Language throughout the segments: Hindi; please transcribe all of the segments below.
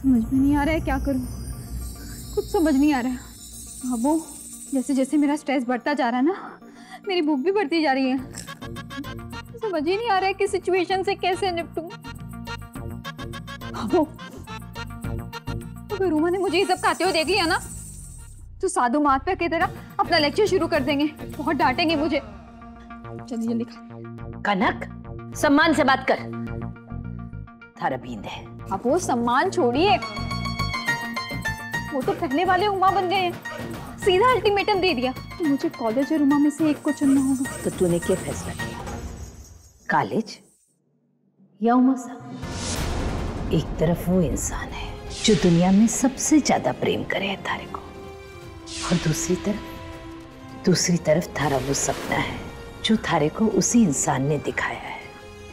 समझ में नहीं आ रहा है क्या करूं, कुछ समझ नहीं आ रहा है। अब वो जैसे जैसे मेरा स्ट्रेस बढ़ता जा रहा है ना, मेरी भूख भी बढ़ती जा रही है। समझ ही नहीं आ रहा है कि सिचुएशन से कैसे निपटूं। अगर रूमा ने मुझे ये सब खाते हुए देख लिया ना, तो साधु महात्मा की तरह अपना लेक्चर शुरू कर देंगे, बहुत डांटेंगे मुझे। जल्दी जल्दी खा। कनक, सम्मान से बात कर। थारा बींद है। अब वो सम्मान छोड़िए, वो तो पहले वाले उमा बन गए हैं। सीधा अल्टीमेटम दे दिया कि मुझे कॉलेज और उमा में से एक को चुनना होगा। तो तूने क्या फैसला किया, कॉलेज या उमा साहब? एक तरफ वो इंसान है जो दुनिया में सबसे ज्यादा प्रेम करे है थारे को, और दूसरी तरफ थारा वो सपना है जो थारे को उसी इंसान ने दिखाया है।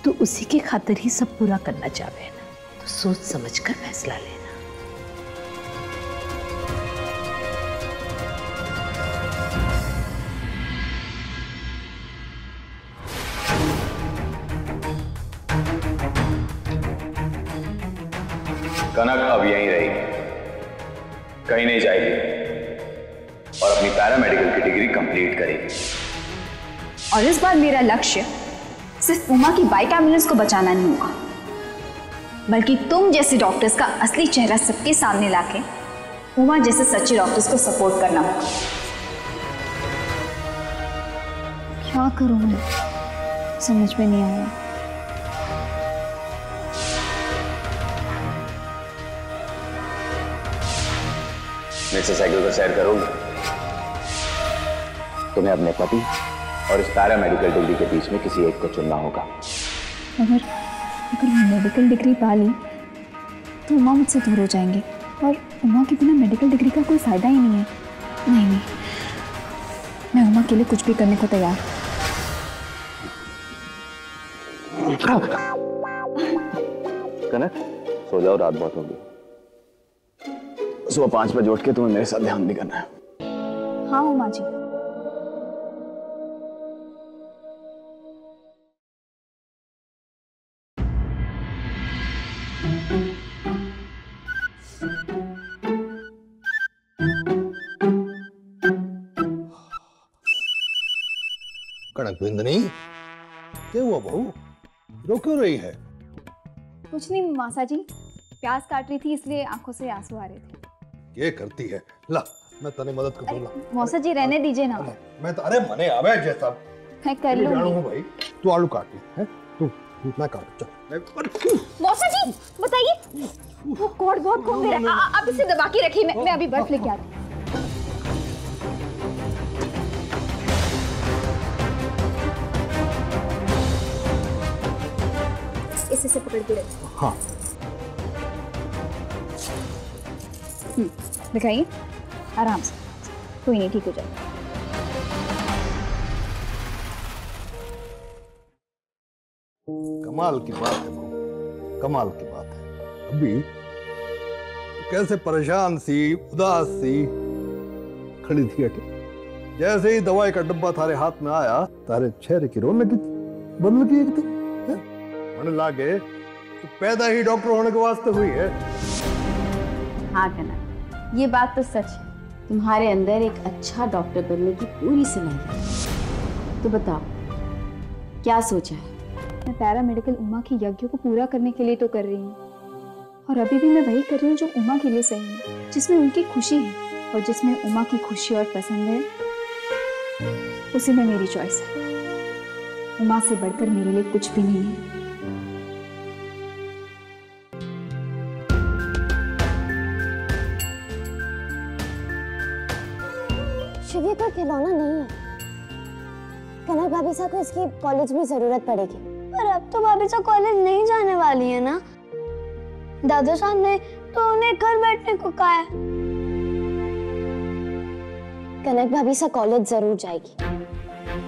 तो उसी के खातिर ही सब पूरा करना चाहे ना, तो सोच समझ कर फैसला लेना। कनक अब यहीं रहेगी, कहीं नहीं जाएगी और अपनी पैरामेडिकल की डिग्री कंप्लीट करेगी। और इस बार मेरा लक्ष्य सिर्फ उमा की बाइक एम्बुलेंस को बचाना नहीं होगा, बल्कि तुम जैसे डॉक्टर्स का असली चेहरा सबके सामने लाके उमा जैसे सच्चे डॉक्टर्स को सपोर्ट करना होगा। क्या करूं मैं, समझ में नहीं आ रहा। मेरे से साइकिल पर सैर करोगे? तुम्हें अपने पति और इस पैरामेडिकल डिग्री के बीच में किसी एक को चुनना होगा। अगर मैं मेडिकल डिग्री पा ली तो उमा मुझसे दूर हो जाएंगे, और उमा के बिना मेडिकल डिग्री का कोई फायदा ही नहीं है। नहीं, मैं उमा के लिए कुछ भी करने को तैयार। कनक, सो जाओ, रात बहुत होगी। सुबह 5 बजे उठ के तुम्हें मेरे साथ ध्यान भी करना है। हाँ उमा जी। कनक बिंदनी, क्या हुआ बहू, रो क्यों रही है? कुछ नहीं मासा जी, प्याज काट रही थी इसलिए आंखों से आंसू आ रहे थे। ये करती है, ला मैं तने मदद कर दूंगा। मौसा जी रहने दीजिए ना। मैं तो अरे मने आवे जैसा मैं कर लूंगी भाई। तू आलू काट ले है, तू मैं काट। चल मौसा जी बताइए, वो कोड बहुत घूम रहा है, आप इसे दबा के रखिए, मैं अभी बर्फ लेके आती हूँ। इसे पकड़ के रखिए। हाँ दिखाइए, आराम से, कोई नहीं, ठीक हो जाएगा। कमाल की बात है बहू, कमाल की बात है। अभी कैसे परेशान सी, उदास सी खड़ी थी अटे, जैसे ही दवाई का डब्बा थारे हाथ में आया, तारे चेहरे की रौनक बदल गई एकदम। मन लागे तो पैदा ही डॉक्टर होने के वास्ते हुई है। हाँ कनक, ये बात तो सच है, तुम्हारे अंदर एक अच्छा डॉक्टर बनने की पूरी सलाहियत है। तो बताओ क्या सोचा है? मैं पैरामेडिकल उमा की यज्ञ को पूरा करने के लिए तो कर रही हूँ, और अभी भी मैं वही कर रही हूँ जो उमा के लिए सही है, जिसमें उनकी खुशी है, और जिसमें उमा की खुशी और पसंद है उसी में मेरी चॉइस है। उमा से बढ़कर मेरे लिए कुछ भी नहीं है। शिवी का खिलौना नहीं है, कनक भाभीसा को इसकी कॉलेज में जरूरत पड़ेगी। पर अब तो भाभीसा कॉलेज नहीं जाने वाली है ना, दादा साहब ने तो उन्हें घर बैठने को कहा है। कनक भाभीसा कॉलेज जरूर जाएगी,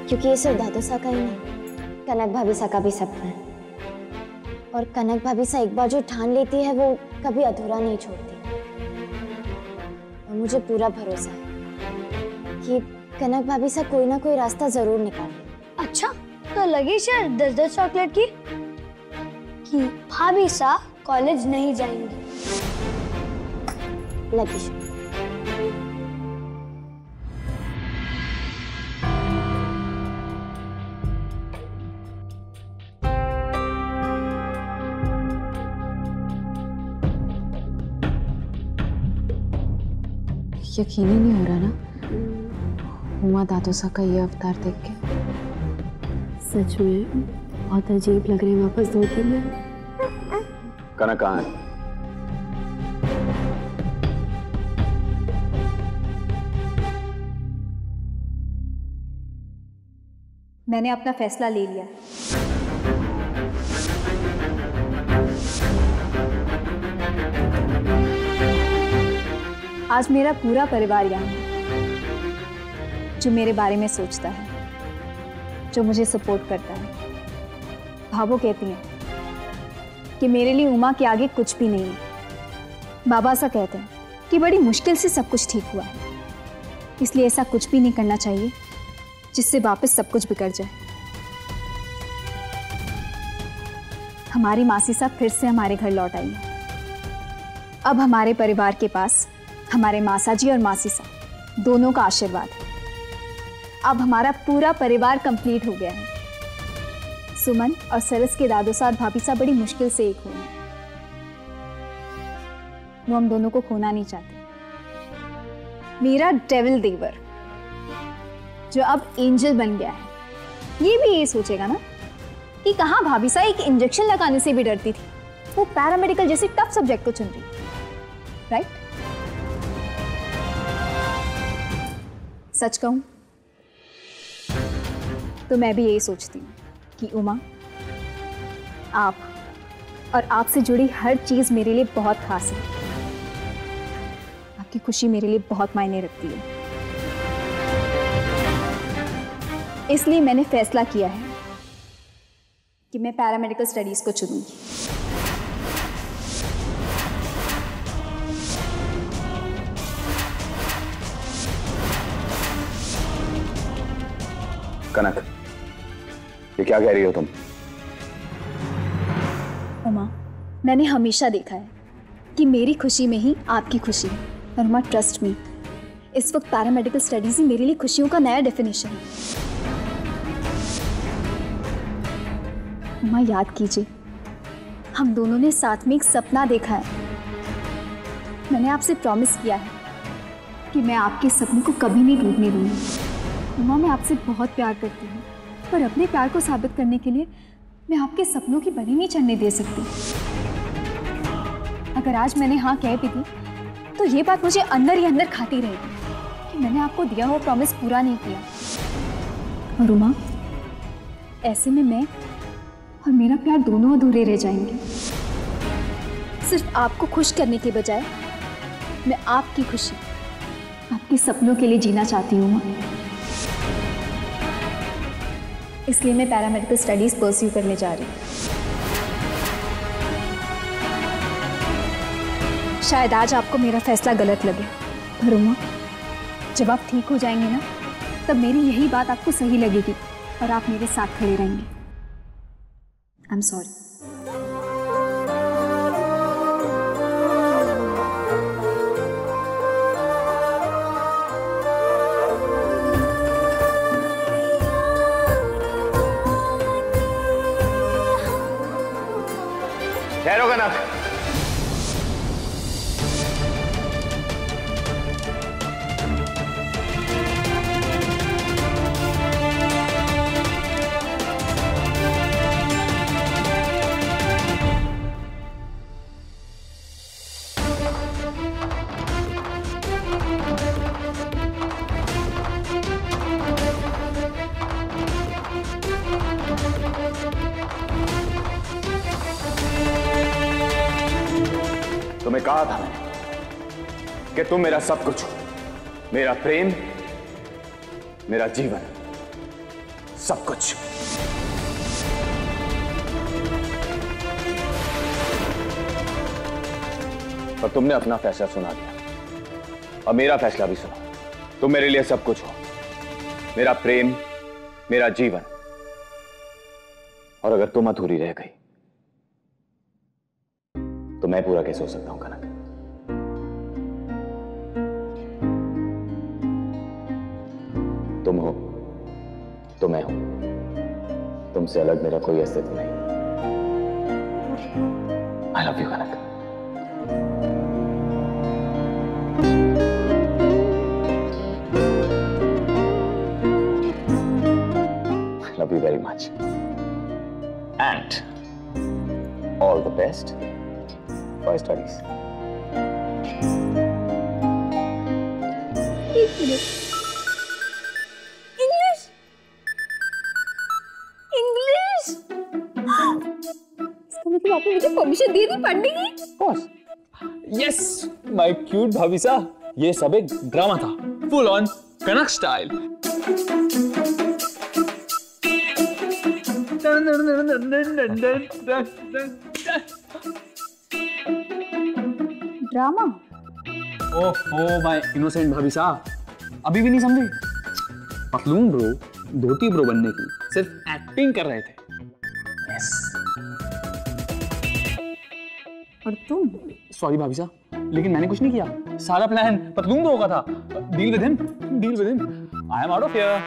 क्योंकि ये सिर्फ दादा साहब का ही नहीं, कनक भाभीसा का भी सपना है। और कनक भाभीसा एक बार जो ठान लेती है वो कभी अधूरा नहीं छोड़ती, और मुझे पूरा भरोसा है कि कनक भाभीसा कोई ना कोई रास्ता जरूर निकाले। अच्छा, तो लगी शायद 10-10 चॉकलेट की कि भाभीसा कॉलेज नहीं जाएंगी। लकी शुभ। यकीन ही नहीं हो रहा ना उमा दादोसा का ये अवतार देख के। सच में बहुत अजीब लग रहे हैं वापस धोती में। कनक कहाँ है? मैंने अपना फैसला ले लिया। आज मेरा पूरा परिवार यहाँ है, जो मेरे बारे में सोचता है, जो मुझे सपोर्ट करता है। भाभो कहती हैं कि मेरे लिए उमा के आगे कुछ भी नहीं है। बाबा सा कहते हैं कि बड़ी मुश्किल से सब कुछ ठीक हुआ है, इसलिए ऐसा कुछ भी नहीं करना चाहिए जिससे वापस सब कुछ बिगड़ जाए। हमारी मासी साहब फिर से हमारे घर लौट आई है। अब हमारे परिवार के पास हमारे मासा जी और मासी साहब दोनों का आशीर्वाद है। अब हमारा पूरा परिवार कंप्लीट हो गया है। सुमन और सरस के दादू साहब भाभी साहब बड़ी मुश्किल से एक हुए हैं। वो हम दोनों को खोना नहीं चाहते। मेरा डेविल देवर जो अब एंजल बन गया है, ये भी ये सोचेगा ना कि कहाँ भाभी साहब एक इंजेक्शन लगाने से भी डरती थी, वो पैरामेडिकल जैसे टफ सब्जेक्ट को चुन रही, राइट? सच कहूं तो मैं भी यही सोचती हूँ कि उमा, आप और आपसे जुड़ी हर चीज मेरे लिए बहुत खास है। आपकी खुशी मेरे लिए बहुत मायने रखती है। इसलिए मैंने फैसला किया है कि मैं पैरामेडिकल स्टडीज को चुनूंगी। कनक, ये क्या कह रही हो तुम? उमा, मैंने हमेशा देखा है कि मेरी खुशी में ही आपकी खुशी है। और उमा, ट्रस्ट मी, इस वक्त पैरामेडिकल स्टडीज ही मेरे लिए खुशियों का नया डेफिनेशन है। उमा, याद कीजिए, हम दोनों ने साथ में एक सपना देखा है। मैंने आपसे प्रॉमिस किया है कि मैं आपके सपने को कभी नहीं टूटने दूंगी। उमा, मैं आपसे बहुत प्यार करती हूँ, पर अपने प्यार को साबित करने के लिए मैं आपके सपनों की बलि नहीं चढ़ने दे सकती। अगर आज मैंने हाँ कह भी दी तो ये बात मुझे अंदर ही अंदर खाती रहेगी कि मैंने आपको दिया हुआ प्रॉमिस पूरा नहीं किया। और उमा, ऐसे में मैं और मेरा प्यार दोनों अधूरे रह जाएंगे। सिर्फ आपको खुश करने के बजाय मैं आपकी खुशी, आपके सपनों के लिए जीना चाहती हूँ। इसलिए मैं पैरामेडिकल स्टडीज परस्यू करने जा रही हूँ। शायद आज आपको मेरा फैसला गलत लगे, पर उमा, जब आप ठीक हो जाएंगे ना, तब मेरी यही बात आपको सही लगेगी और आप मेरे साथ खड़े रहेंगे। I am sorry. ठहरो कनक। तुम्हें कहा था मैंने कि तुम मेरा सब कुछ हो, मेरा प्रेम, मेरा जीवन, सब कुछ। पर तुमने अपना फैसला सुना दिया और मेरा फैसला भी सुना। तुम मेरे लिए सब कुछ हो, मेरा प्रेम, मेरा जीवन, और अगर तुम अधूरी रह गई तो मैं पूरा कैसे हो सकता हूं कनक? तुमसे अलग मेरा कोई अस्तित्व नहीं। I love you Kanak. I love you very much. And all the best for your studies. एक मिनट। इंग्लिश इंग्लिश इसका मतलब आपने मुझे परमिशन दे दी पढ़ने की? यस माय क्यूट भाभी सा, ये सब एक ड्रामा था, full on Kanak style. Drama? Oh my innocent भाभी सा, अभी भी नहीं समझे? पतलून ब्रो, धोती ब्रो बनने की सिर्फ एक्टिंग कर रहे थे। यस। और तुम? सॉरी भाभी सा, लेकिन मैंने कुछ नहीं किया, सारा प्लान पतलून ब्रो का था। Deal with him, deal with him. I am out of here.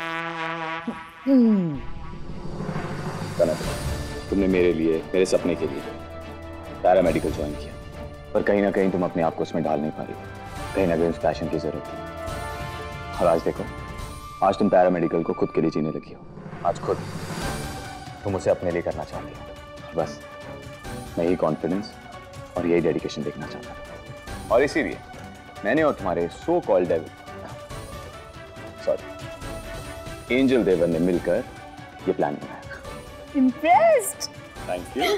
Kanak, तुमने मेरे लिए, मेरे सपने के लिए पैरामेडिकल ज्वाइन किया, पर कहीं ना कहीं तुम अपने आप को उसमें डाल नहीं पा रही। कहीं ना कहीं उस पैशन की जरूरत थी। और आज देखो, आज तुम पैरामेडिकल को खुद के लिए जीने लगी हो। आज खुद तुम उसे अपने लिए करना चाहती हो। बस मैं ही कॉन्फिडेंस और यही डेडिकेशन देखना चाहता था। और इसीलिए मैंने और तुम्हारे so called devil, sorry angel देवर ने मिलकर ये प्लान बनाया। Impressed? Thank you.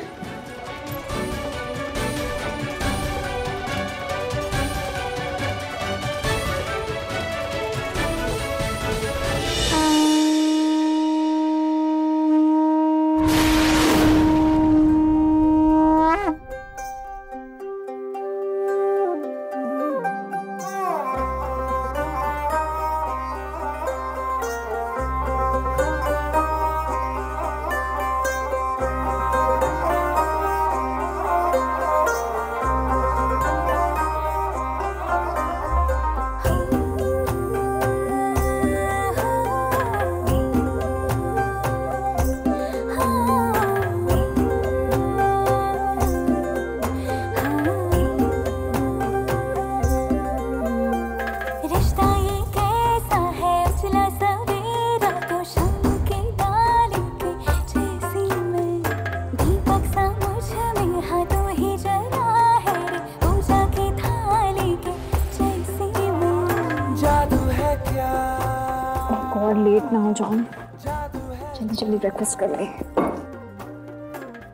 लेट ना हो जॉन, जल्दी जल्दी ब्रेकफास्ट कर ले।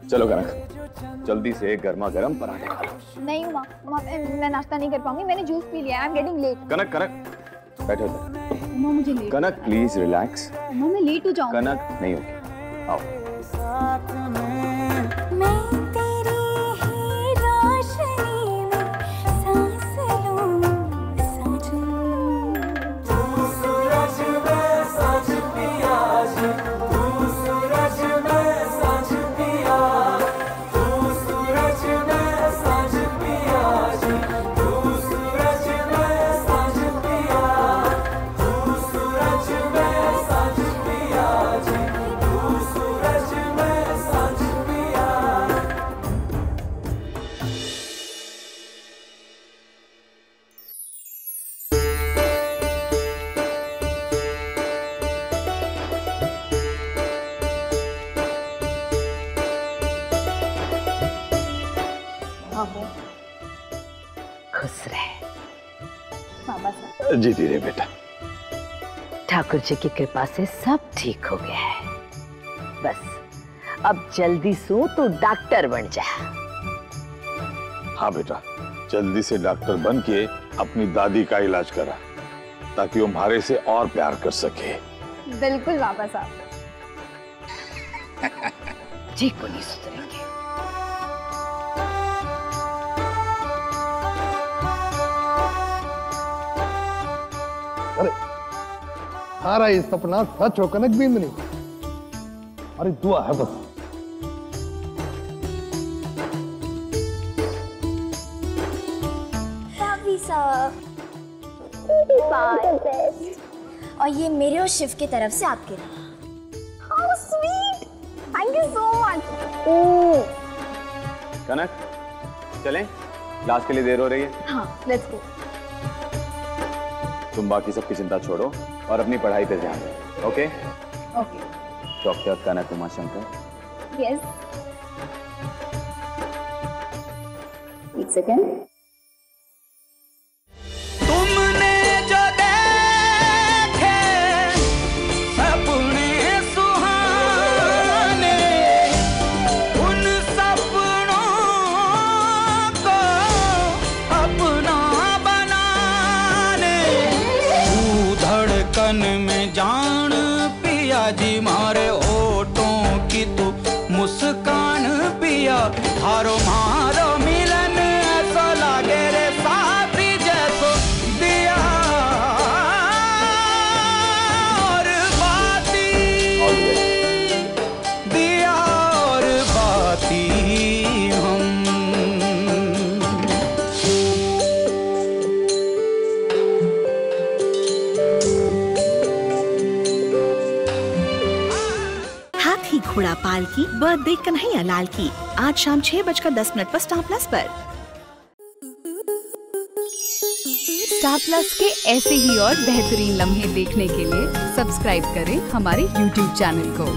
चलो कनक, जल्दी से गर्मा गर्म पराठे खा लो। नहीं माँ, मैं नाश्ता नहीं कर पाऊंगी, मैंने जूस पी लिया, आई एम गेटिंग लेट। कनक कनक बैठो इधर। माँ मुझे लेट। Kanak please relax. माँ मैं लेट हो जाऊंगी। कनक नहीं होगी, आओ। खुश रहे बाबा साहब। जीती रहे बेटा। ठाकुर जी की कृपा से सब ठीक हो गया है। बस अब जल्दी सो तो डॉक्टर बन जा। हाँ बेटा, जल्दी से डॉक्टर बन के अपनी दादी का इलाज करा, ताकि वो हमारे से और प्यार कर सके। बिल्कुल बाबा साहब। जी को नहीं सुधरेंगे। अरे सारा ये सपना सच हो कनक बिंदनी। अरे दुआ है बस। भाभी साहब, और ये मेरे और शिव की तरफ से आपके लिए। How sweet! Thank you so much. Kanak चलें, क्लास के लिए देर हो रही है। हाँ लेट्स गो। तुम बाकी सबकी चिंता छोड़ो और अपनी पढ़ाई पे ध्यान दो। Okay okay. डॉक्टर कनक उमाशंकर। यस। एक सेकेंड। तुमने जो देखे सपने सुहाने, उन सपनों को अपना बनाने, तू धड़कन में जान पिया जी मारे होठों की तू मुस्कान पिया, हारो मारो मिलन ऐसा लागे रे साथी जैसो दिया और बाती, दिया और बाती हम। हाथी घोड़ा पाल की बर्थडे कन्हैया लाल की आज शाम 6:10 पर स्टार प्लस पर। स्टार प्लस के ऐसे ही और बेहतरीन लम्हे देखने के लिए सब्सक्राइब करें हमारे YouTube चैनल को।